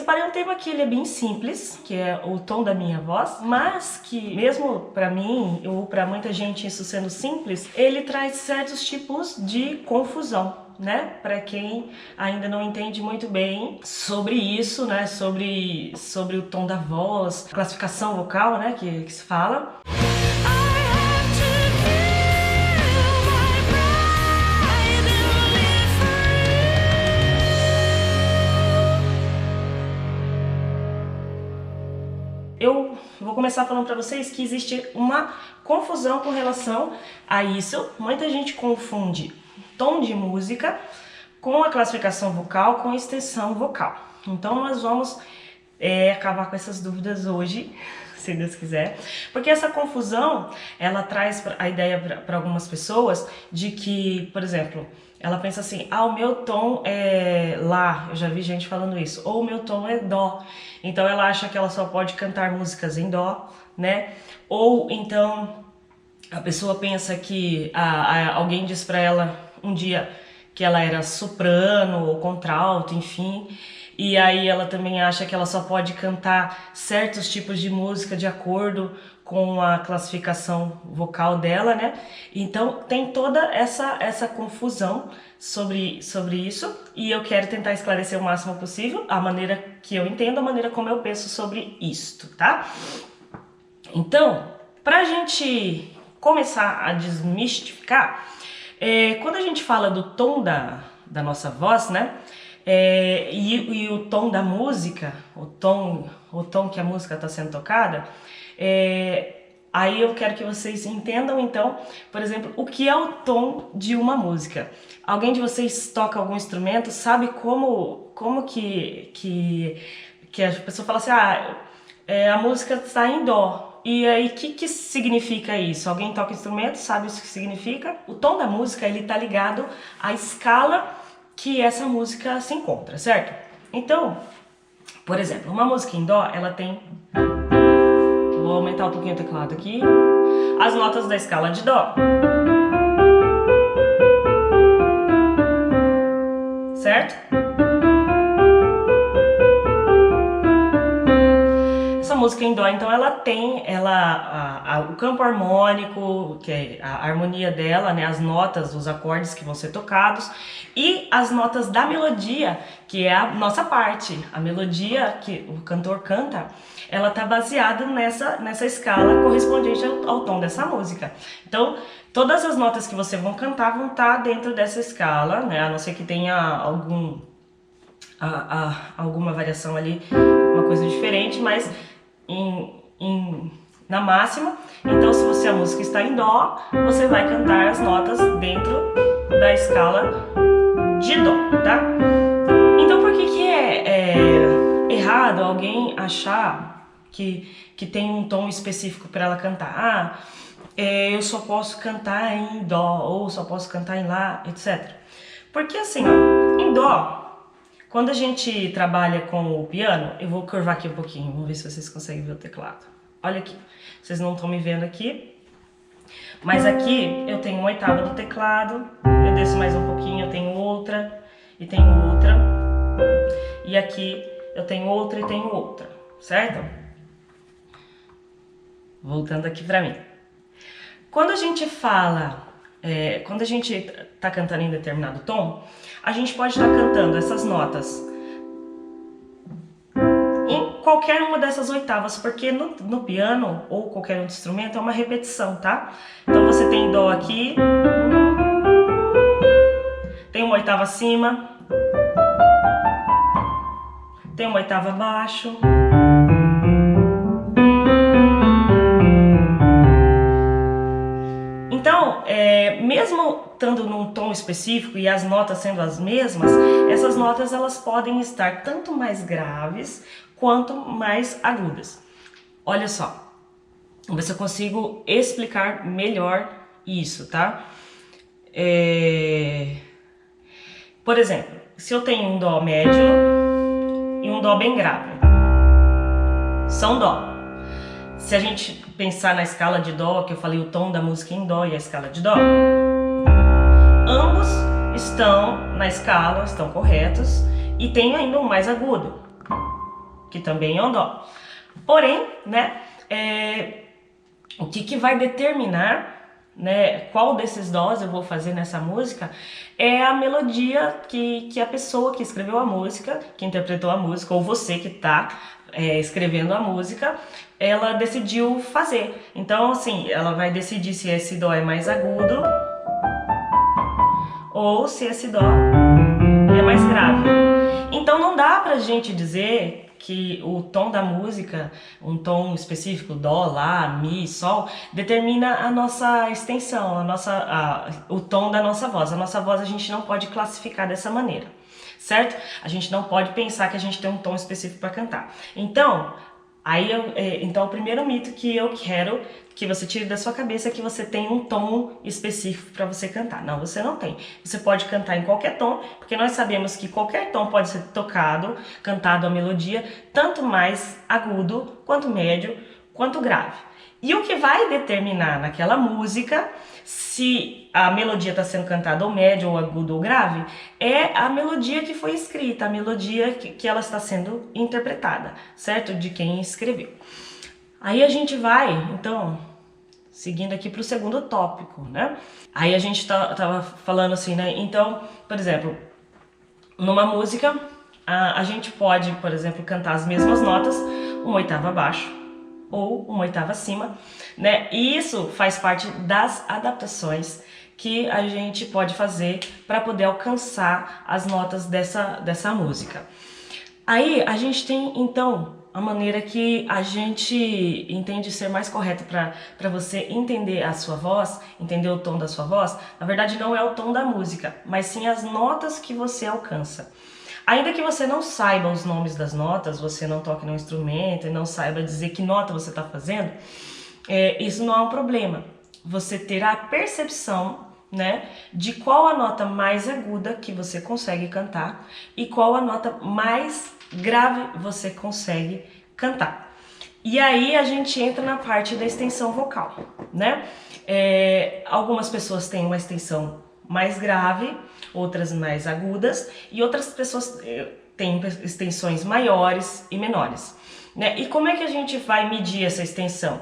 separei um tema que ele é bem simples, que é o tom da minha voz, mas que mesmo para mim ou para muita gente isso sendo simples, ele traz certos tipos de confusão, né? Para quem ainda não entende muito bem sobre isso, né? Sobre o tom da voz, classificação vocal, né? Que se fala. Eu vou começar falando para vocês que existe uma confusão com relação a isso. Muita gente confunde tom de música com a classificação vocal, com extensão vocal. Então nós vamos acabar com essas dúvidas hoje, se Deus quiser. Porque essa confusão, ela traz a ideia para algumas pessoas de que, por exemplo, ela pensa assim, o meu tom é Lá, eu já vi gente falando isso, ou o meu tom é Dó. Então ela acha que ela só pode cantar músicas em Dó, né? Ou então a pessoa pensa que alguém diz para ela um dia que ela era soprano ou contralto, enfim, e aí ela também acha que ela só pode cantar certos tipos de música de acordo com a classificação vocal dela, né? Então tem toda essa confusão sobre isso, e eu quero tentar esclarecer o máximo possível a maneira que eu entendo, a maneira como eu penso sobre isto, tá? Então, pra gente começar a desmistificar, quando a gente fala do tom da nossa voz, né? E o tom da música, o tom que a música está sendo tocada, aí eu quero que vocês entendam, então, por exemplo, o que é o tom de uma música. Alguém de vocês toca algum instrumento, sabe como que a pessoa fala assim, a música está em Dó. E aí, o que significa isso? Alguém toca instrumento, sabe o que significa? O tom da música, ele tá ligado à escala que essa música se encontra, certo? Então, por exemplo, uma música em Dó, ela tem... Vou aumentar um pouquinho o teclado aqui. As notas da escala de Dó. Certo? Essa música em Dó, então, ela tem o campo harmônico, que é a harmonia dela, né, as notas, os acordes que vão ser tocados, e as notas da melodia, que é a nossa parte. A melodia que o cantor canta, ela tá baseada nessa escala correspondente ao tom dessa música. Então, todas as notas que você vão cantar vão estar dentro dessa escala, né, a não ser que tenha alguma variação ali, uma coisa diferente, mas na máxima. Então, se a música está em Dó, você vai cantar as notas dentro da escala de Dó, tá? Então, por que é errado alguém achar que tem um tom específico para ela cantar? Eu só posso cantar em Dó, ou só posso cantar em Lá, etc. Porque assim, em Dó, quando a gente trabalha com o piano, eu vou curvar aqui um pouquinho, vamos ver se vocês conseguem ver o teclado. Olha aqui, vocês não estão me vendo aqui, mas aqui eu tenho uma oitava do teclado, eu desço mais um pouquinho, eu tenho outra, e tenho outra, e aqui eu tenho outra e tenho outra, certo? Voltando aqui pra mim. Quando a gente fala, quando a gente tá cantando em determinado tom, a gente pode estar cantando essas notas em qualquer uma dessas oitavas, porque no piano ou qualquer outro instrumento é uma repetição, tá? Então você tem Dó aqui, tem uma oitava acima, tem uma oitava abaixo, então, mesmo estando num tom específico e as notas sendo as mesmas, essas notas elas podem estar tanto mais graves quanto mais agudas. Olha só, vamos ver se eu consigo explicar melhor isso, tá? Por exemplo, se eu tenho um Dó médio e um Dó bem grave, são Dó. Se a gente pensar na escala de Dó, que eu falei o tom da música em Dó e a escala de Dó, ambos estão na escala, estão corretos, e tem ainda um mais agudo. que também é um dó. Porém, né, o que vai determinar, né, qual desses dós eu vou fazer nessa música é a melodia que a pessoa que escreveu a música, que interpretou a música, ou você que está escrevendo a música, ela decidiu fazer. Então, assim, ela vai decidir se esse dó é mais agudo ou se esse dó é mais grave. Então não dá pra gente dizer que o tom da música, um tom específico, dó, lá, mi, sol, determina a nossa extensão, o tom da nossa voz. A nossa voz a gente não pode classificar dessa maneira, certo? A gente não pode pensar que a gente tem um tom específico para cantar. Então, então o primeiro mito que eu quero que você tire da sua cabeça é que você tem um tom específico para você cantar. Não, você não tem. Você pode cantar em qualquer tom, porque nós sabemos que qualquer tom pode ser tocado, cantado a melodia, tanto mais agudo, quanto médio, quanto grave. E o que vai determinar naquela música se a melodia está sendo cantada ou médio, ou agudo, ou grave, é a melodia que foi escrita, a melodia que ela está sendo interpretada, certo? De quem escreveu. Aí a gente vai, então, seguindo aqui para o segundo tópico, né? Aí a gente tava falando assim, né? Então, por exemplo, numa música, a gente pode, por exemplo, cantar as mesmas notas, uma oitava abaixo, ou uma oitava acima, né? E isso faz parte das adaptações que a gente pode fazer para poder alcançar as notas dessa música. Aí a gente tem, então, a maneira que a gente entende ser mais correto para você entender a sua voz, entender o tom da sua voz. Na verdade, não é o tom da música, mas sim as notas que você alcança. Ainda que você não saiba os nomes das notas, você não toque no instrumento e não saiba dizer que nota você está fazendo, isso não é um problema. Você terá a percepção, né, de qual a nota mais aguda que você consegue cantar e qual a nota mais grave você consegue cantar. E aí a gente entra na parte da extensão vocal, né? Algumas pessoas têm uma extensão mais grave, outras mais agudas, e outras pessoas têm extensões maiores e menores, né? E como é que a gente vai medir essa extensão?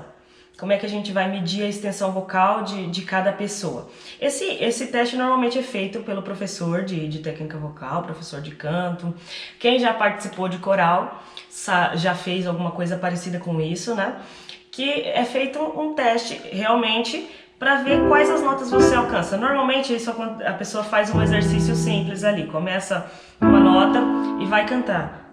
Como é que a gente vai medir a extensão vocal de cada pessoa? Esse teste normalmente é feito pelo professor de técnica vocal, professor de canto. Quem já participou de coral já fez alguma coisa parecida com isso, né? Que é feito um teste realmente para ver quais as notas você alcança. Normalmente a pessoa faz um exercício simples ali, começa uma nota e vai cantar.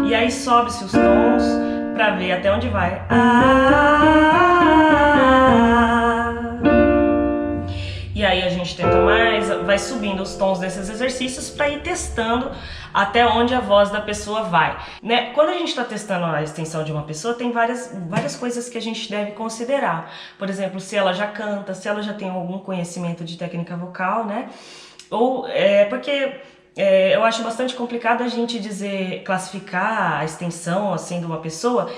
E aí sobe-se os tons para ver até onde vai. E aí a gente tenta mais, vai subindo os tons desses exercícios para ir testando até onde a voz da pessoa vai, né? Quando a gente está testando a extensão de uma pessoa, tem várias coisas que a gente deve considerar. Por exemplo, se ela já canta, se ela já tem algum conhecimento de técnica vocal, né? Ou porque eu acho bastante complicado a gente classificar a extensão assim de uma pessoa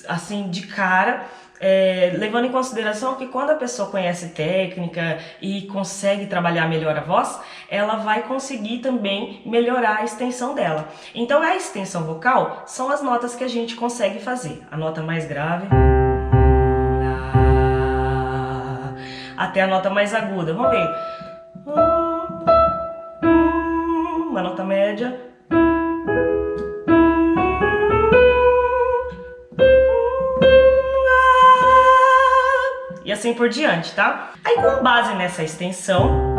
assim de cara, levando em consideração que quando a pessoa conhece técnica e consegue trabalhar melhor a voz, ela vai conseguir também melhorar a extensão dela. Então a extensão vocal são as notas que a gente consegue fazer. A nota mais grave, até a nota mais aguda. Vamos ver. Uma nota média. E assim por diante, tá? Aí com base nessa extensão,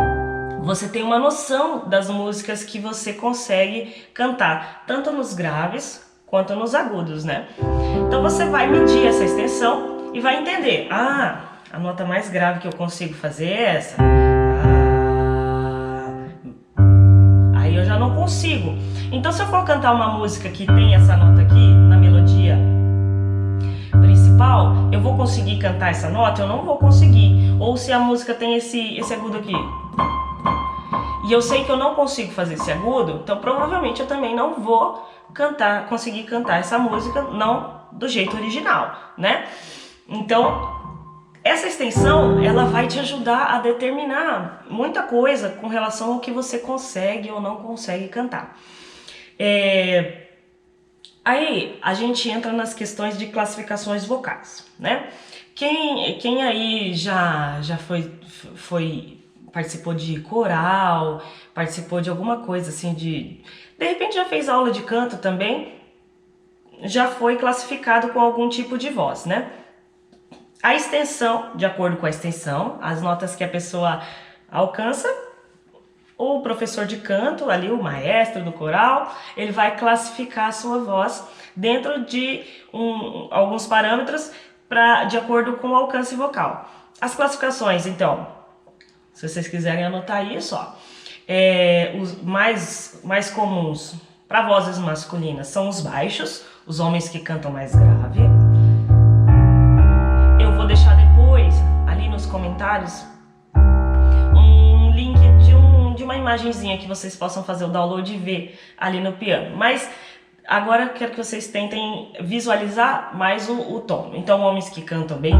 você tem uma noção das músicas que você consegue cantar, tanto nos graves quanto nos agudos, né? Então você vai medir essa extensão e vai entender, a nota mais grave que eu consigo fazer é essa. Aí eu já não consigo. Então se eu for cantar uma música que tem essa nota aqui na melodia principal, eu vou conseguir cantar essa nota? Eu não vou conseguir. Ou se a música tem esse agudo aqui e eu sei que eu não consigo fazer esse agudo, então provavelmente eu também não vou conseguir cantar essa música não do jeito original, né? Então Essa extensão, ela vai te ajudar a determinar muita coisa com relação ao que você consegue ou não consegue cantar. Aí a gente entra nas questões de classificações vocais, né? Quem aí já participou de coral, participou de alguma coisa assim de repente já fez aula de canto também, já foi classificado com algum tipo de voz, né? A extensão, de acordo com a extensão, as notas que a pessoa alcança, o professor de canto, ali o maestro do coral, ele vai classificar a sua voz dentro de alguns parâmetros de acordo com o alcance vocal. As classificações, então, se vocês quiserem anotar isso, ó, os mais comuns para vozes masculinas são os baixos, os homens que cantam mais grave. Eu vou deixar depois, ali nos comentários, um link de uma imagenzinha que vocês possam fazer o download e ver ali no piano. Mas agora eu quero que vocês tentem visualizar mais o tom. Então, homens que cantam bem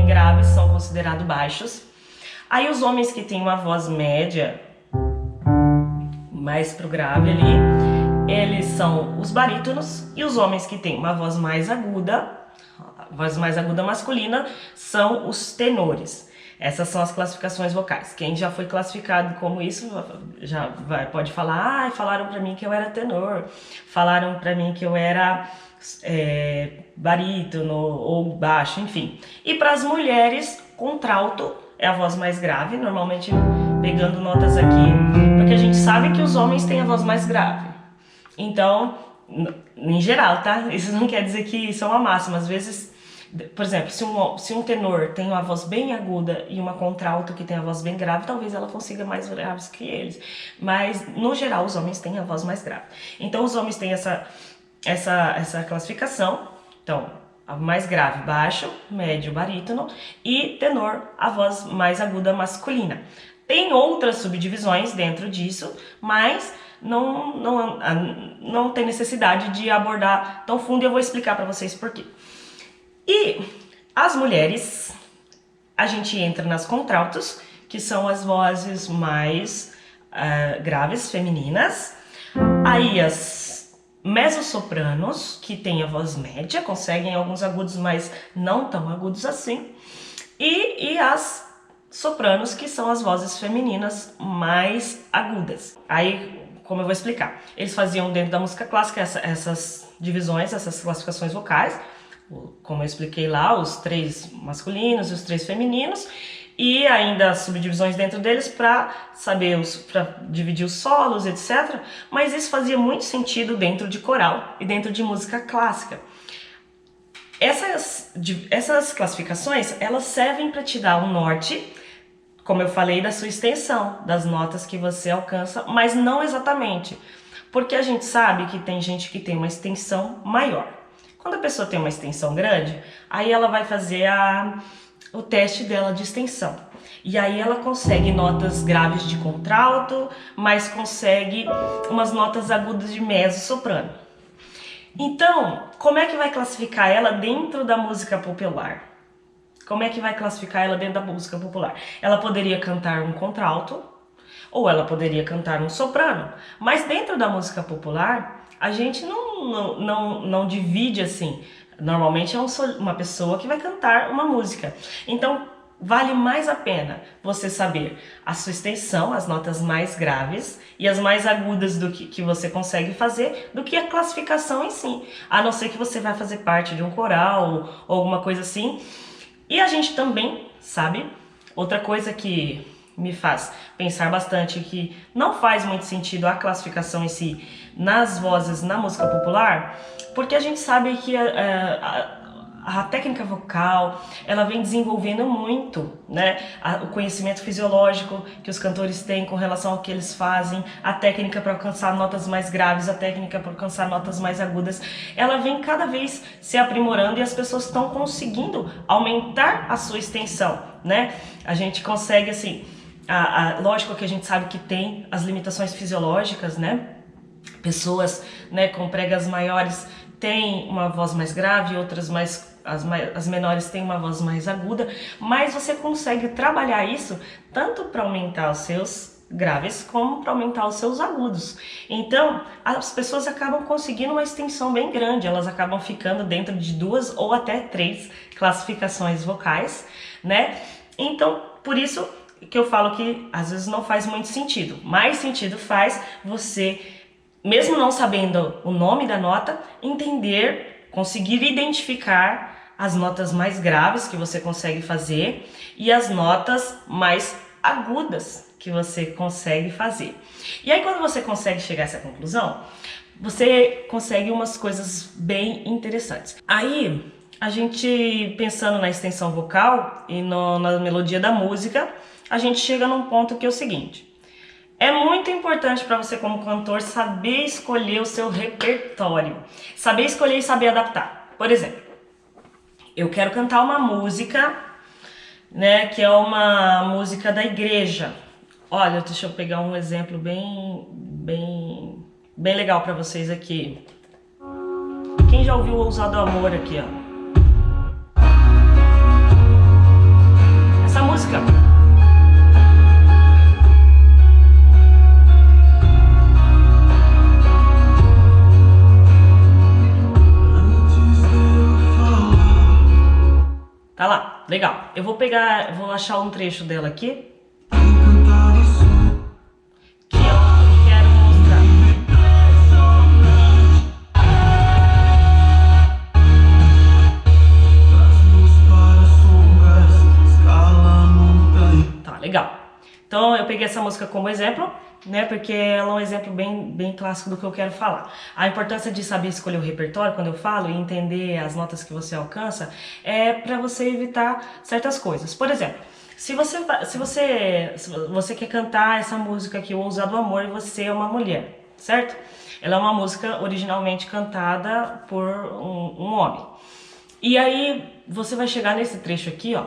graves são considerados baixos. Aí os homens que têm uma voz média, mais pro grave ali, eles são os barítonos. E os homens que têm uma voz mais aguda masculina, são os tenores. Essas são as classificações vocais. Quem já foi classificado como isso, pode falar, falaram pra mim que eu era tenor, falaram pra mim que eu era barítono ou baixo, enfim. E para as mulheres, contralto é a voz mais grave, normalmente pegando notas aqui, porque a gente sabe que os homens têm a voz mais grave. Então, em geral, tá? Isso não quer dizer que isso é uma máxima. Às vezes, por exemplo, se um tenor tem uma voz bem aguda e uma contralto que tem a voz bem grave, talvez ela consiga mais graves que eles. Mas, no geral, os homens têm a voz mais grave. Então, os homens têm essa classificação. Então, a mais grave, baixo, médio, barítono, e tenor, a voz mais aguda masculina. Tem outras subdivisões dentro disso, mas não tem necessidade de abordar tão fundo e eu vou explicar para vocês por quê. E as mulheres, a gente entra nas contraltos, que são as vozes mais graves, femininas. Aí as mezzosopranos, que têm a voz média, conseguem alguns agudos, mas não tão agudos assim. E as sopranos, que são as vozes femininas mais agudas. Aí, como eu vou explicar, eles faziam dentro da música clássica essas divisões, essas classificações vocais, como eu expliquei lá, os 3 masculinos e os 3 femininos, e ainda as subdivisões dentro deles para dividir os solos, etc. Mas isso fazia muito sentido dentro de coral e dentro de música clássica. Essas classificações, elas servem para te dar um norte, como eu falei, da sua extensão, das notas que você alcança, mas não exatamente, porque a gente sabe que tem gente que tem uma extensão maior. Quando a pessoa tem uma extensão grande, aí ela vai fazer o teste dela de extensão. E aí ela consegue notas graves de contralto, mas consegue umas notas agudas de mezzo-soprano. Então, como é que vai classificar ela dentro da música popular? Como é que vai classificar ela dentro da música popular? Ela poderia cantar um contralto, ou ela poderia cantar um soprano. Mas dentro da música popular, a gente não divide assim. Normalmente é uma pessoa que vai cantar uma música. Então, vale mais a pena você saber a sua extensão, as notas mais graves e as mais agudas do que você consegue fazer, do que a classificação em si. A não ser que você vai fazer parte de um coral ou alguma coisa assim. E a gente também sabe, outra coisa que me faz pensar bastante, que não faz muito sentido a classificação em si nas vozes na música popular, porque a gente sabe que a técnica vocal, ela vem desenvolvendo muito, né? O conhecimento fisiológico que os cantores têm com relação ao que eles fazem, a técnica para alcançar notas mais graves, a técnica para alcançar notas mais agudas, ela vem cada vez se aprimorando e as pessoas estão conseguindo aumentar a sua extensão, né? A gente consegue, assim, lógico que a gente sabe que tem as limitações fisiológicas, né? Pessoas, né, com pregas maiores têm uma voz mais grave, outras mais as menores têm uma voz mais aguda, mas você consegue trabalhar isso tanto para aumentar os seus graves como para aumentar os seus agudos. Então as pessoas acabam conseguindo uma extensão bem grande, elas acabam ficando dentro de 2 ou até 3 classificações vocais, né? Então por isso que eu falo que às vezes não faz muito sentido. Mais sentido faz você, mesmo não sabendo o nome da nota, entender, conseguir identificar as notas mais graves que você consegue fazer e as notas mais agudas que você consegue fazer. E aí quando você consegue chegar a essa conclusão, você consegue umas coisas bem interessantes. Aí a gente, pensando na extensão vocal e na melodia da música, a gente chega num ponto que é o seguinte: é muito importante para você como cantor saber escolher o seu repertório, saber escolher e saber adaptar. Por exemplo, eu quero cantar uma música, né, que é uma música da igreja. Olha, deixa eu pegar um exemplo bem legal para vocês aqui. Quem já ouviu o Ousado Amor aqui, ó? Essa música. Tá lá, legal. Eu vou achar um trecho dela aqui. Que eu quero mostrar. Tá, legal. Então eu peguei essa música como exemplo, né? Porque ela é um exemplo bem clássico do que eu quero falar. A importância de saber escolher o repertório, quando eu falo, e entender as notas que você alcança, é para você evitar certas coisas. Por exemplo, se você quer cantar essa música aqui, o Ousado Amor, e você é uma mulher, certo? Ela é uma música originalmente cantada por um homem. E aí você vai chegar nesse trecho aqui, ó.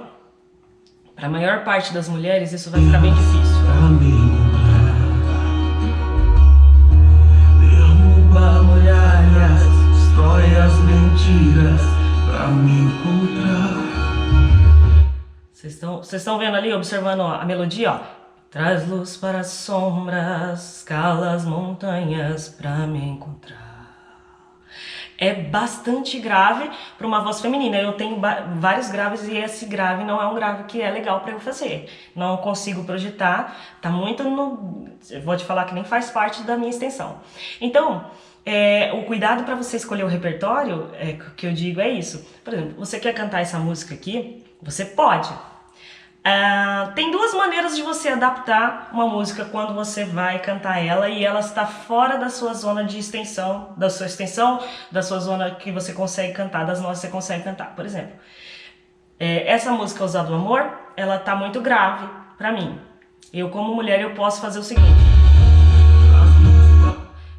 Para a maior parte das mulheres isso vai ficar bem difícil. Derruba muralhas, destrói as mentiras pra me encontrar. Vocês estão vendo ali, observando a melodia, ó. Traz luz para as sombras, escala as montanhas pra me encontrar. É bastante grave para uma voz feminina. Eu tenho vários graves e esse grave não é um grave que é legal para eu fazer. Não consigo projetar, tá muito no... Eu vou te falar que nem faz parte da minha extensão. Então, o cuidado para você escolher o repertório, que eu digo é isso. Por exemplo, você quer cantar essa música aqui? Você pode. Tem 2 maneiras de você adaptar uma música quando você vai cantar ela e ela está fora da sua zona de extensão, da sua zona que você consegue cantar, das notas que você consegue cantar. Por exemplo, essa música Ousado Amor, ela tá muito grave pra mim. Eu como mulher eu posso fazer o seguinte.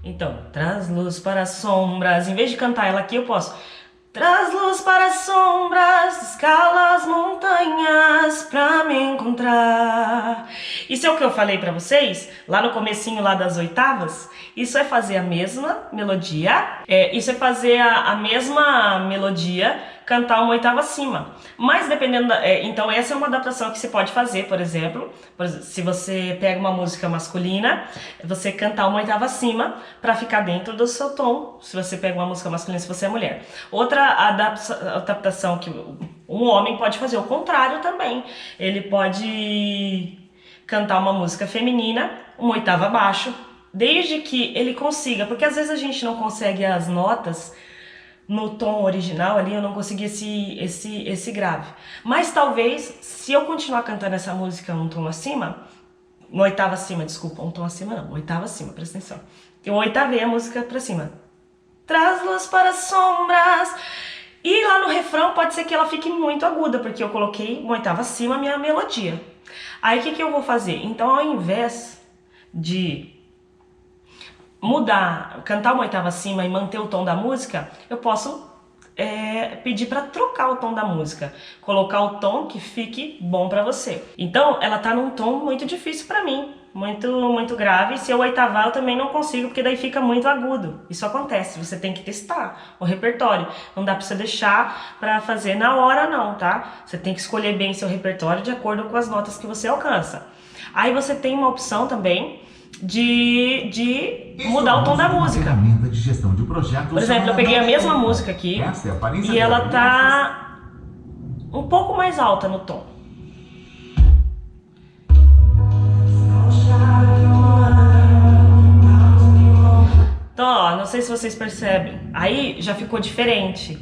Então, traz luz para as sombras. Em vez de cantar ela aqui, eu posso... Traz luz para as sombras, escala as montanhas pra me encontrar. Isso é o que eu falei pra vocês, lá no comecinho lá das oitavas. Isso é fazer a mesma melodia, a mesma melodia, cantar uma oitava acima. Mas dependendo, então essa é uma adaptação que você pode fazer, por exemplo, se você pega uma música masculina, você cantar uma oitava acima para ficar dentro do seu tom, se você pega uma música masculina, se você é mulher. Outra adaptação que um homem pode fazer, o contrário também. Ele pode cantar uma música feminina, uma oitava abaixo, desde que ele consiga, porque às vezes a gente não consegue as notas no tom original ali, eu não consegui esse grave. Mas talvez, se eu continuar cantando essa música um tom acima, uma oitava acima, desculpa, um tom acima não, uma oitava acima, presta atenção. Eu oitavei a música pra cima. Traz luz para as sombras. E lá no refrão pode ser que ela fique muito aguda, porque eu coloquei uma oitava acima a minha melodia. Aí o que eu vou fazer? Então ao invés de mudar, cantar uma oitava acima e manter o tom da música, eu posso pedir para trocar o tom da música, colocar o tom que fique bom para você. Então ela tá num tom muito difícil para mim, muito grave. Se eu oitavar eu também não consigo, porque daí fica muito agudo. Isso acontece, você tem que testar o repertório. Não dá para você deixar para fazer na hora não, tá? Você tem que escolher bem seu repertório de acordo com as notas que você alcança. Aí você tem uma opção também de mudar o tom da música. Por exemplo, eu peguei a mesma música aqui e ela tá um pouco mais alta no tom. Então, ó, não sei se vocês percebem, aí já ficou diferente.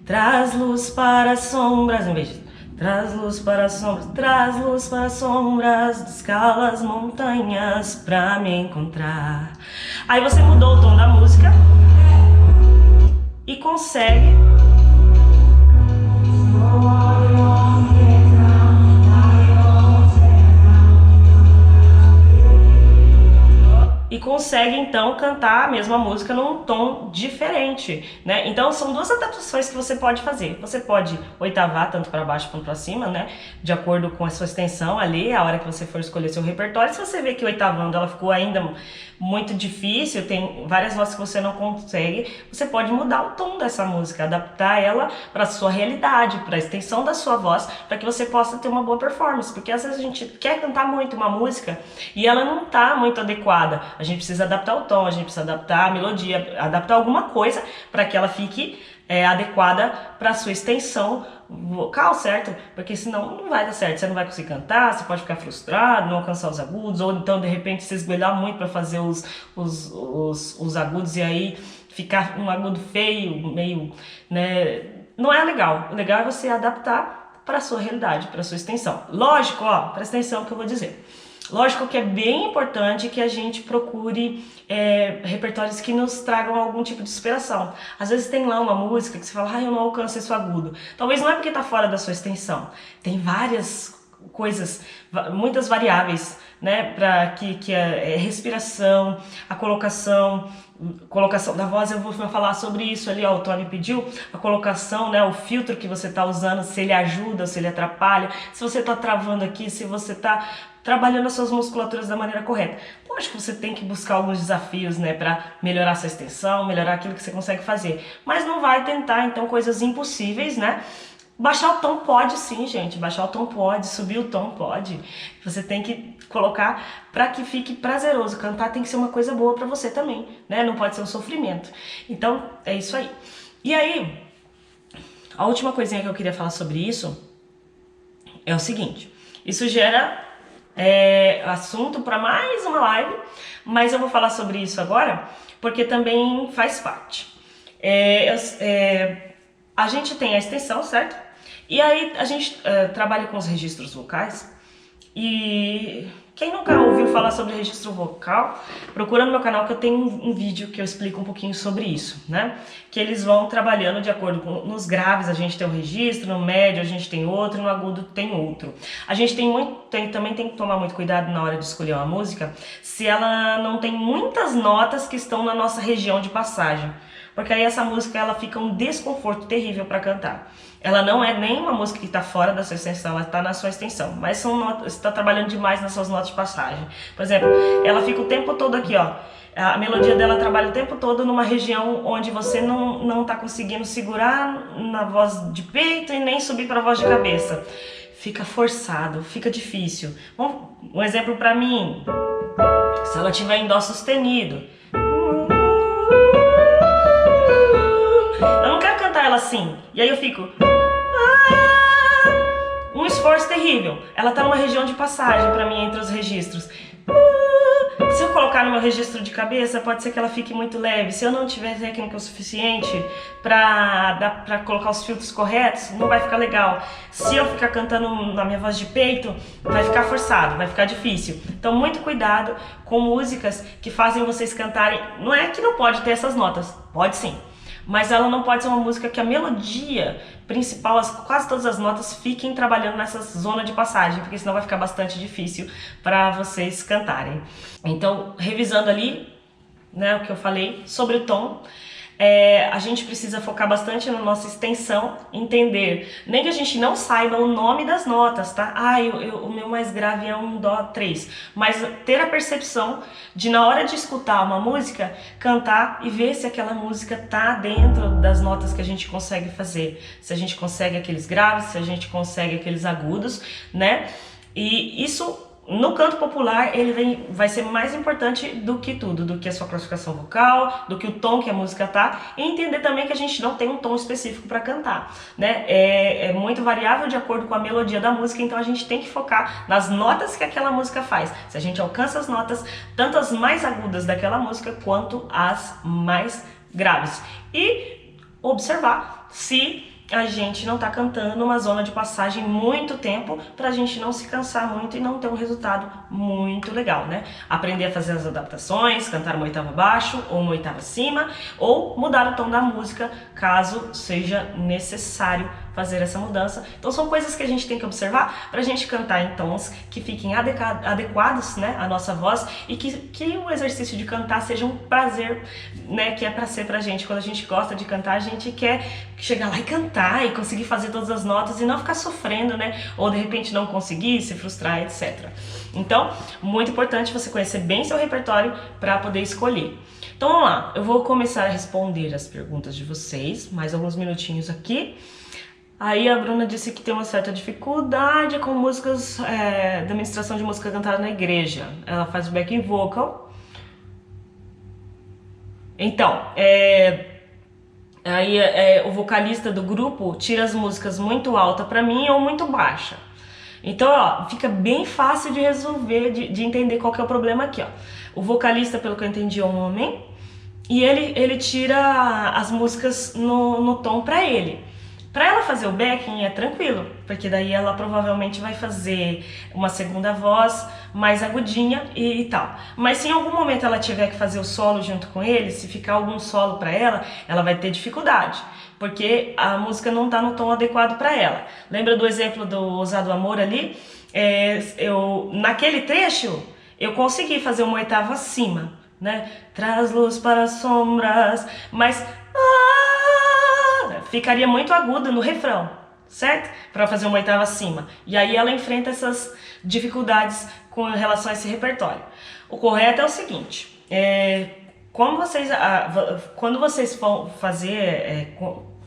Traz luz para as sombras, em vez de traz luz para as sombras, traz luz para as sombras, escala as montanhas pra me encontrar. Aí você mudou o tom da música e consegue então cantar a mesma música num tom diferente, né? Então são duas adaptações que você pode fazer. Você pode oitavar tanto para baixo quanto para cima, né? De acordo com a sua extensão ali, a hora que você for escolher seu repertório. Se você vê que oitavando ela ficou ainda muito difícil, tem várias vozes que você não consegue, você pode mudar o tom dessa música, adaptar ela para a sua realidade, para a extensão da sua voz, para que você possa ter uma boa performance, porque às vezes a gente quer cantar muito uma música e ela não está muito adequada. A gente precisa adaptar o tom, a gente precisa adaptar a melodia, adaptar alguma coisa para que ela fique adequada para a sua extensão vocal, certo? Porque senão não vai dar certo, você não vai conseguir cantar, você pode ficar frustrado, não alcançar os agudos, ou então de repente se esgoelar muito para fazer os agudos e aí ficar um agudo feio, meio, né? Não é legal. O legal é você adaptar para a sua realidade, para a sua extensão. Lógico, ó, presta atenção no que eu vou dizer. Lógico que é bem importante que a gente procure repertórios que nos tragam algum tipo de inspiração. Às vezes tem lá uma música que você fala, eu não alcanço esse agudo. Talvez não é porque está fora da sua extensão. Tem várias coisas, muitas variáveis, né, para que a respiração, a colocação da voz. Eu vou falar sobre isso ali, ó, o Tony pediu, a colocação, né, o filtro que você está usando, se ele ajuda, se ele atrapalha, se você está travando aqui, se você está trabalhando as suas musculaturas da maneira correta. Lógico que você tem que buscar alguns desafios, né, para melhorar essa extensão, melhorar aquilo que você consegue fazer, mas não vai tentar então coisas impossíveis, né? Baixar o tom pode sim, gente, baixar o tom pode, subir o tom pode. Você tem que colocar para que fique prazeroso. Cantar tem que ser uma coisa boa para você também, né? Não pode ser um sofrimento. Então, é isso aí. E aí, a última coisinha que eu queria falar sobre isso é o seguinte. Isso gera assunto para mais uma live, mas eu vou falar sobre isso agora porque também faz parte. A gente tem a extensão, certo? E aí a gente trabalha com os registros vocais. E quem nunca ouviu falar sobre registro vocal, procura no meu canal que eu tenho um vídeo que eu explico um pouquinho sobre isso, né? Que eles vão trabalhando de acordo com... Nos graves a gente tem um registro, no médio a gente tem outro, no agudo tem outro. A gente também tem que tomar muito cuidado na hora de escolher uma música, se ela não tem muitas notas que estão na nossa região de passagem. Porque aí essa música ela fica um desconforto terrível para cantar. Ela não é nem uma música que está fora da sua extensão, ela está na sua extensão. Mas são notas, você está trabalhando demais nas suas notas de passagem. Por exemplo, ela fica o tempo todo aqui, ó. A melodia dela trabalha o tempo todo numa região onde você não está conseguindo segurar na voz de peito e nem subir para a voz de cabeça. Fica forçado, fica difícil. Bom, um exemplo para mim, se ela tiver em dó sustenido. Eu não quero cantar ela assim. E aí eu fico... um esforço terrível. Ela tá numa região de passagem pra mim entre os registros. Se eu colocar no meu registro de cabeça, pode ser que ela fique muito leve. Se eu não tiver técnica o suficiente pra colocar os filtros corretos, não vai ficar legal. Se eu ficar cantando na minha voz de peito, vai ficar forçado, vai ficar difícil. Então muito cuidado com músicas que fazem vocês cantarem. Não é que não pode ter essas notas, pode sim. Mas ela não pode ser uma música que a melodia principal, quase todas as notas, fiquem trabalhando nessa zona de passagem, porque senão vai ficar bastante difícil para vocês cantarem. Então, revisando ali, né, o que eu falei sobre o tom, a gente precisa focar bastante na nossa extensão, entender, nem que a gente não saiba o nome das notas, tá? O meu mais grave é um Dó 3, mas ter a percepção de, na hora de escutar uma música, cantar e ver se aquela música tá dentro das notas que a gente consegue fazer, se a gente consegue aqueles graves, se a gente consegue aqueles agudos, né? E isso, no canto popular, ele vai ser mais importante do que tudo, do que a sua classificação vocal, do que o tom que a música tá, e entender também que a gente não tem um tom específico para cantar, né? É muito variável de acordo com a melodia da música, então a gente tem que focar nas notas que aquela música faz. Se a gente alcança as notas, tanto as mais agudas daquela música, quanto as mais graves. E observar se a gente não tá cantando numa zona de passagem muito tempo, pra gente não se cansar muito e não ter um resultado muito legal, né? Aprender a fazer as adaptações, cantar uma oitava abaixo ou uma oitava acima, ou mudar o tom da música, caso seja necessário fazer essa mudança. Então são coisas que a gente tem que observar pra gente cantar em tons que fiquem adequados, né, à nossa voz, e que o exercício de cantar seja um prazer, né, que é pra ser pra gente. Quando a gente gosta de cantar, a gente quer chegar lá e cantar e conseguir fazer todas as notas e não ficar sofrendo, né, ou de repente não conseguir, se frustrar, etc. Então, muito importante você conhecer bem seu repertório para poder escolher. Então vamos lá, eu vou começar a responder as perguntas de vocês, mais alguns minutinhos aqui. Aí a Bruna disse que tem uma certa dificuldade com músicas da ministração de música cantada na igreja. Ela faz o backing vocal. Então, o vocalista do grupo tira as músicas muito alta pra mim ou muito baixa. Então, ó, fica bem fácil de resolver, de entender qual que é o problema aqui, ó. O vocalista, pelo que eu entendi, é um homem, e ele tira as músicas no tom pra ele. Para ela fazer o backing é tranquilo, porque daí ela provavelmente vai fazer uma segunda voz mais agudinha e tal. Mas se em algum momento ela tiver que fazer o solo junto com ele, se ficar algum solo para ela vai ter dificuldade, porque a música não tá no tom adequado para ela. Lembra do exemplo do Ousado Amor ali? Naquele trecho, eu consegui fazer uma oitava acima, né? Traz luz para as sombras, mas ficaria muito aguda no refrão, certo? Para fazer uma oitava acima. E aí ela enfrenta essas dificuldades com relação a esse repertório. O correto é o seguinte, quando vocês vão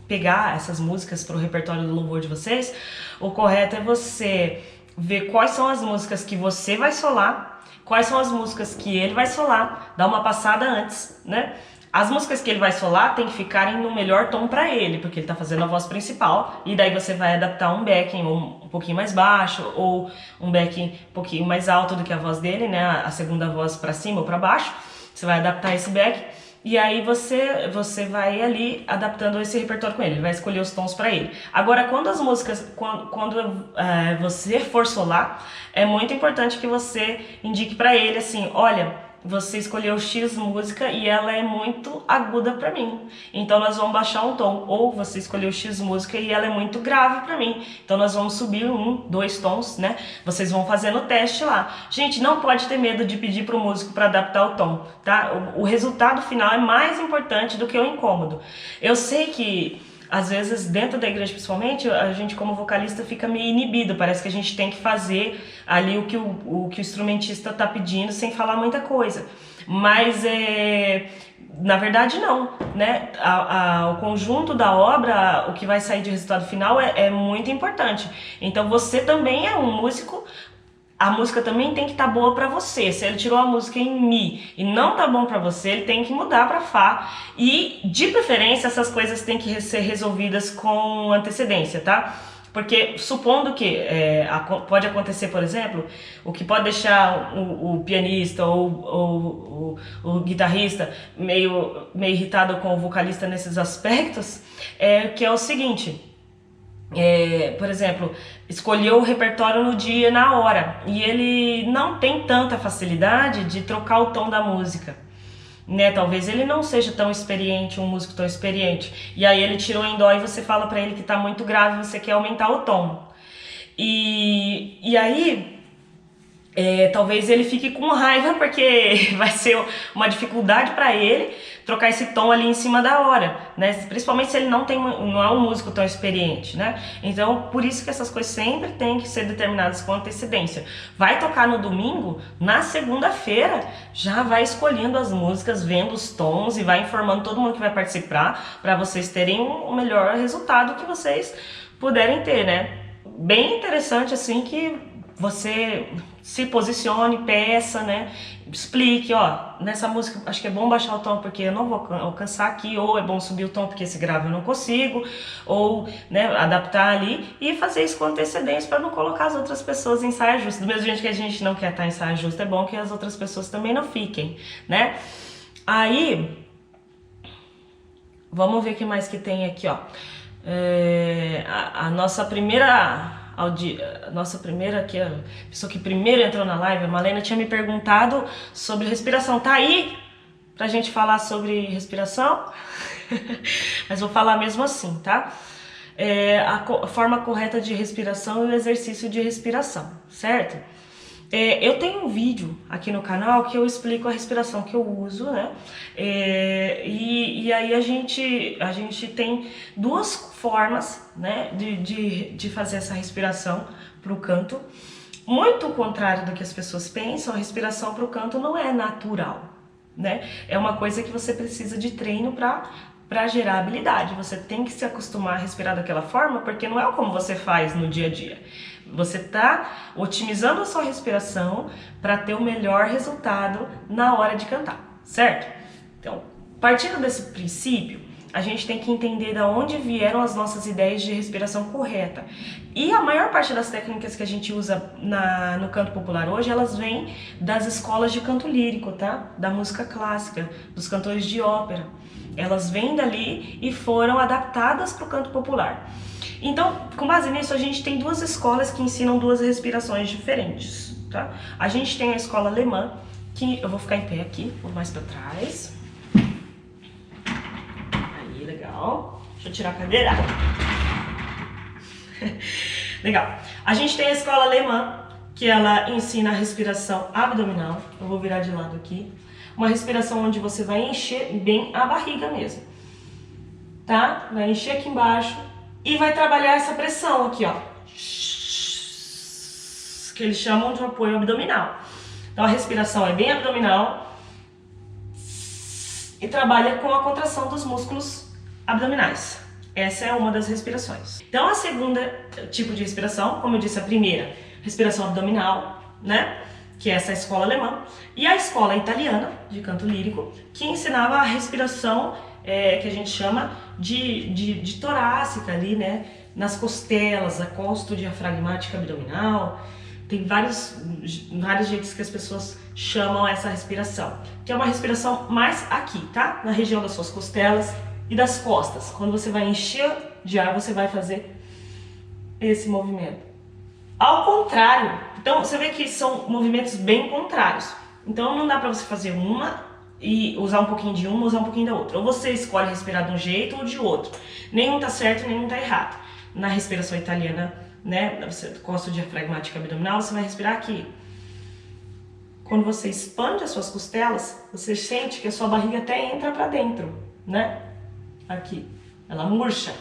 pegar essas músicas para o repertório do louvor de vocês, o correto é você ver quais são as músicas que você vai solar, quais são as músicas que ele vai solar, dar uma passada antes, né? As músicas que ele vai solar tem que ficarem no melhor tom para ele, porque ele tá fazendo a voz principal, e daí você vai adaptar um backing um pouquinho mais baixo, ou um backing um pouquinho mais alto do que a voz dele, né, a segunda voz para cima ou para baixo. Você vai adaptar esse backing, e aí você vai ali adaptando esse repertório com ele vai escolher os tons para ele. Agora, quando as músicas, quando você for solar, é muito importante que você indique para ele assim, olha, você escolheu X música e ela é muito aguda pra mim, então nós vamos baixar um tom. Ou você escolheu X música e ela é muito grave pra mim, então nós vamos subir 1, 2 tons, né? Vocês vão fazendo o teste lá. Gente, não pode ter medo de pedir pro músico para adaptar o tom, tá? O resultado final é mais importante do que o incômodo. Eu sei que às vezes, dentro da igreja principalmente, a gente como vocalista fica meio inibido, parece que a gente tem que fazer ali o que o instrumentista tá pedindo sem falar muita coisa. Mas, na verdade, não, né? O conjunto da obra, o que vai sair de resultado final é muito importante. Então, você também é um músico. A música também tem que estar boa pra você. Se ele tirou a música em Mi e não tá bom pra você, ele tem que mudar pra Fá. E, de preferência, essas coisas têm que ser resolvidas com antecedência, tá? Porque, supondo que pode acontecer, por exemplo, o que pode deixar o pianista ou o guitarrista meio irritado com o vocalista nesses aspectos, que é o seguinte... por exemplo, escolheu o repertório no dia, na hora, e ele não tem tanta facilidade de trocar o tom da música, né? Talvez ele não seja tão experiente, um músico tão experiente, e aí ele tirou em dó e você fala pra ele que tá muito grave, você quer aumentar o tom. E aí talvez ele fique com raiva porque vai ser uma dificuldade para ele trocar esse tom ali em cima da hora, né? Principalmente se ele não é um músico tão experiente, né? Então, por isso que essas coisas sempre têm que ser determinadas com antecedência. Vai tocar no domingo, na segunda-feira já vai escolhendo as músicas, vendo os tons e vai informando todo mundo que vai participar para vocês terem o melhor resultado que vocês puderem ter, né? Bem interessante assim que você se posicione, peça, né? Explique, ó, nessa música acho que é bom baixar o tom porque eu não vou alcançar aqui, ou é bom subir o tom porque esse grave eu não consigo, ou, né, adaptar ali e fazer isso com antecedência para não colocar as outras pessoas em saia justa. Do mesmo jeito que a gente não quer estar em saia justa, é bom que as outras pessoas também não fiquem, né? Aí, vamos ver o que mais que tem aqui, ó. A nossa primeira... A nossa primeira aqui, a pessoa que primeiro entrou na live, a Malena, tinha me perguntado sobre respiração. Tá aí pra gente falar sobre respiração? Mas vou falar mesmo assim, tá? A forma correta de respiração e o exercício de respiração, certo? Eu tenho um vídeo aqui no canal que eu explico a respiração que eu uso, né? E aí a gente tem duas formas, né, de fazer essa respiração para o canto. Muito contrário do que as pessoas pensam, a respiração para o canto não é natural, né? É uma coisa que você precisa de treino para gerar habilidade. Você tem que se acostumar a respirar daquela forma, porque não é como você faz no dia a dia. Você está otimizando a sua respiração para ter o melhor resultado na hora de cantar, certo? Então, partindo desse princípio, a gente tem que entender de onde vieram as nossas ideias de respiração correta. E a maior parte das técnicas que a gente usa no canto popular hoje, elas vêm das escolas de canto lírico, tá? Da música clássica, dos cantores de ópera. Elas vêm dali e foram adaptadas para o canto popular. Então, com base nisso, a gente tem duas escolas que ensinam duas respirações diferentes, tá? A gente tem a escola alemã, que eu vou ficar em pé aqui, vou mais para trás. Aí, legal. Deixa eu tirar a cadeira. Legal. A gente tem a escola alemã, que ela ensina a respiração abdominal. Eu vou virar de lado aqui. Uma respiração onde você vai encher bem a barriga mesmo, tá? Vai encher aqui embaixo e vai trabalhar essa pressão aqui, ó, que eles chamam de apoio abdominal. Então a respiração é bem abdominal e trabalha com a contração dos músculos abdominais. Essa é uma das respirações. Então a segunda tipo de respiração, como eu disse, a primeira, respiração abdominal, né? Que é essa escola alemã, e a escola italiana de canto lírico, que ensinava a respiração que a gente chama de torácica ali, né? Nas costelas, a costo-diafragmática abdominal. Tem vários jeitos que as pessoas chamam essa respiração, que é uma respiração mais aqui, tá? Na região das suas costelas e das costas. Quando você vai encher de ar, você vai fazer esse movimento. Ao contrário, então você vê que são movimentos bem contrários. Então não dá pra você fazer uma e usar um pouquinho de uma, usar um pouquinho da outra. Ou você escolhe respirar de um jeito ou de outro. Nenhum tá certo, nenhum tá errado. Na respiração italiana, né, você costa diafragmática abdominal, você vai respirar aqui. Quando você expande as suas costelas, você sente que a sua barriga até entra pra dentro, né? Aqui. Ela murcha.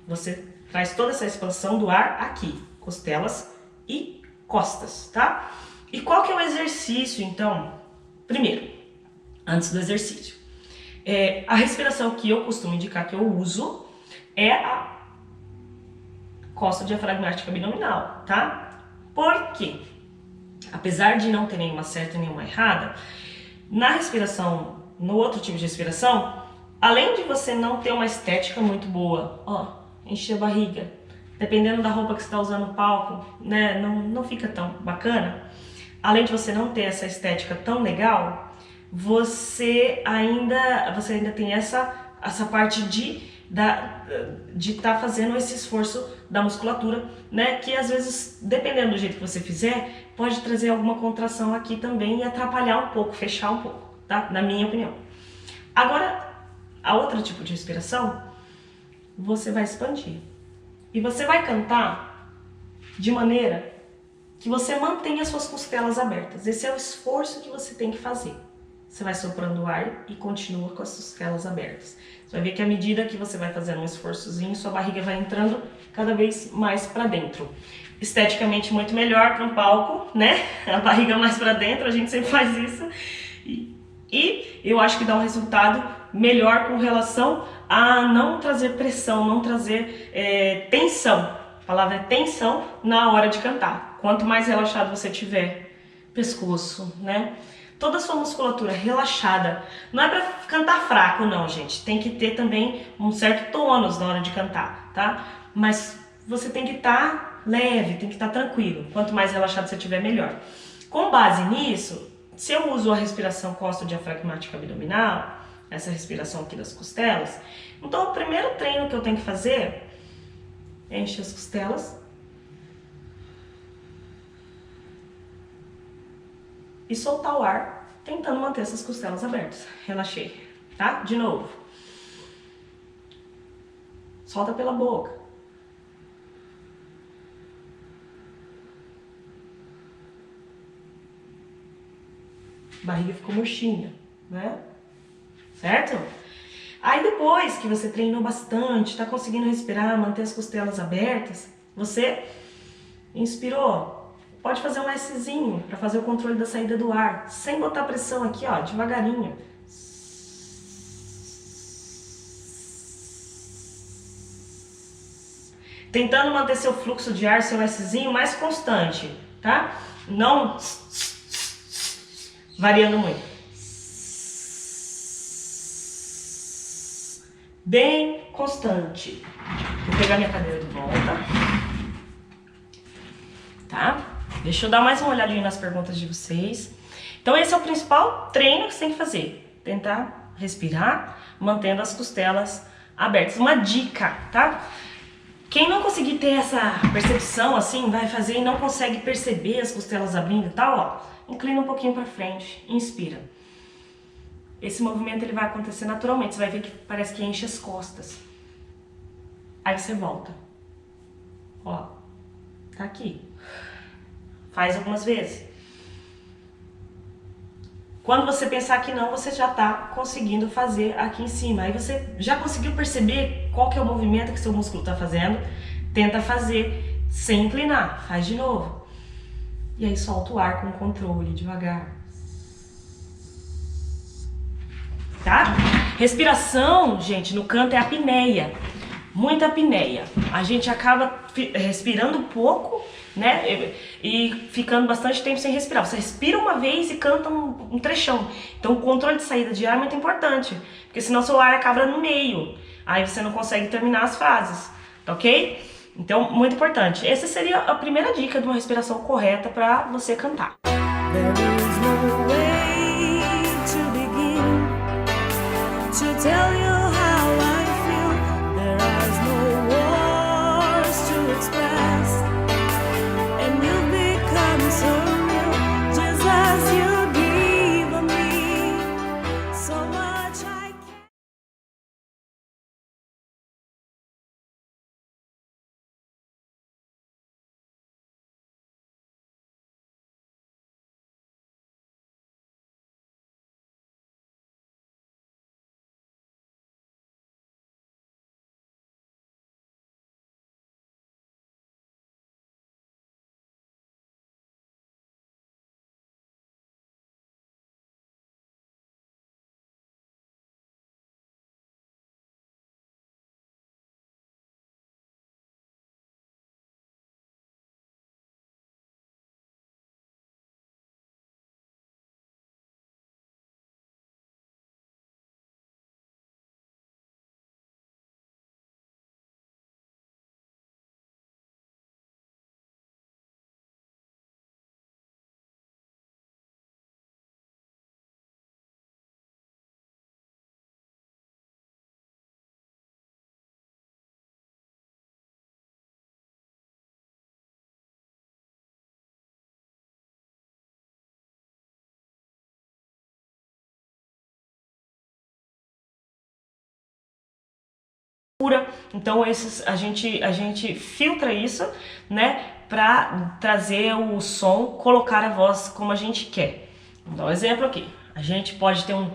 Você traz toda essa expansão do ar aqui. Costelas e costas, tá? E qual que é o exercício, então? Primeiro, antes do exercício, a respiração que eu costumo indicar, que eu uso, é a costa diafragmática abdominal, tá? Por quê? Apesar de não ter nenhuma certa e nenhuma errada, na respiração, no outro tipo de respiração, além de você não ter uma estética muito boa, ó, encher a barriga, dependendo da roupa que você está usando no palco, né, não fica tão bacana. Além de você não ter essa estética tão legal, você ainda tem essa parte de estar fazendo esse esforço da musculatura, né, que às vezes, dependendo do jeito que você fizer, pode trazer alguma contração aqui também e atrapalhar um pouco, fechar um pouco, tá? Na minha opinião. Agora, a outro tipo de respiração, você vai expandir. E você vai cantar de maneira que você mantenha as suas costelas abertas. Esse é o esforço que você tem que fazer. Você vai soprando o ar e continua com as costelas abertas. Você vai ver que à medida que você vai fazendo um esforçozinho, sua barriga vai entrando cada vez mais para dentro. Esteticamente muito melhor para um palco, né? A barriga mais para dentro, a gente sempre faz isso. E eu acho que dá um resultado melhor com relação a não trazer pressão, não trazer tensão. A palavra é tensão na hora de cantar. Quanto mais relaxado você tiver, pescoço, né? Toda a sua musculatura relaxada. Não é pra cantar fraco, não, gente. Tem que ter também um certo tônus na hora de cantar, tá? Mas você tem que estar leve, tem que estar tranquilo. Quanto mais relaxado você tiver, melhor. Com base nisso, se eu uso a respiração costo-diafragmática abdominal, essa respiração aqui das costelas, então o primeiro treino que eu tenho que fazer é encher as costelas e soltar o ar, tentando manter essas costelas abertas. Relaxei, tá? De novo. Solta pela boca. A barriga ficou murchinha, né? Certo? Aí depois que você treinou bastante, tá conseguindo respirar, manter as costelas abertas, você inspirou. Pode fazer um Szinho para fazer o controle da saída do ar, sem botar pressão aqui, ó, devagarinho. Tentando manter seu fluxo de ar, seu Szinho mais constante, tá? Não variando muito. Bem constante. Vou pegar minha cadeira de volta. Tá? Deixa eu dar mais uma olhadinha nas perguntas de vocês. Então esse é o principal treino que você tem que fazer. Tentar respirar, mantendo as costelas abertas. Uma dica, tá? Quem não conseguir ter essa percepção assim, vai fazer e não consegue perceber as costelas abrindo e tal, ó. Inclina um pouquinho pra frente, inspira. Esse movimento ele vai acontecer naturalmente, você vai ver que parece que enche as costas. Aí você volta. Ó, tá aqui. Faz algumas vezes. Quando você pensar que não, você já tá conseguindo fazer aqui em cima. Aí você já conseguiu perceber qual que é o movimento que seu músculo tá fazendo. Tenta fazer sem inclinar. Faz de novo. E aí solta o ar com controle, devagar. Tá? Respiração, gente, no canto é apneia. Muita apneia. A gente acaba respirando pouco, né? E ficando bastante tempo sem respirar. Você respira uma vez e canta um trechão. Então o controle de saída de ar é muito importante. Porque senão seu ar acaba no meio. Aí você não consegue terminar as frases. Tá ok? Então, muito importante. Essa seria a primeira dica de uma respiração correta para você cantar. To tell you how I feel, there is no words to express, and you've become so real, just as you give me so much I can. Então a gente filtra isso, né, para trazer o som, colocar a voz como a gente quer. Vou dar um exemplo aqui. A gente pode ter um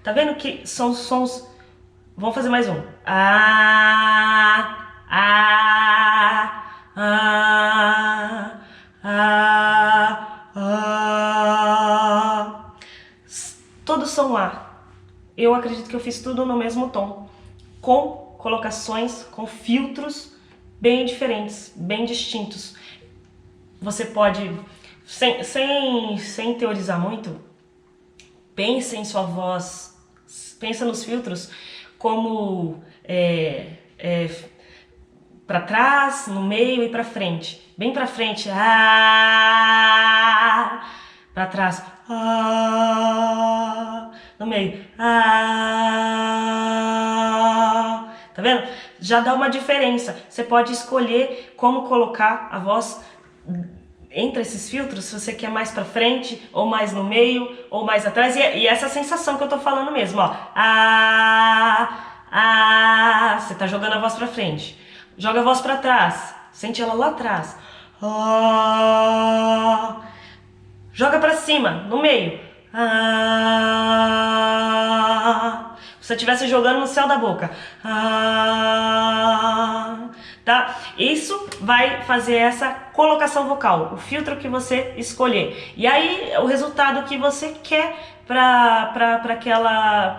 Tá vendo que são sons? Vamos fazer mais um. Todos são A. Eu acredito que eu fiz tudo no mesmo tom, com colocações, com filtros bem diferentes, bem distintos. Você pode, sem teorizar muito, pense em sua voz, pensa nos filtros como para trás, no meio e para frente. Bem para frente, para trás, no meio, tá vendo? Já dá uma diferença. Você pode escolher como colocar a voz entre esses filtros, se você quer mais pra frente, ou mais no meio, ou mais atrás, e essa sensação que eu tô falando mesmo, ó. Você tá jogando a voz pra frente. Joga a voz pra trás, sente ela lá atrás. Joga pra cima, no meio. Se você estivesse jogando no céu da boca. Tá? Isso vai fazer essa colocação vocal, o filtro que você escolher. E aí, o resultado que você quer para aquela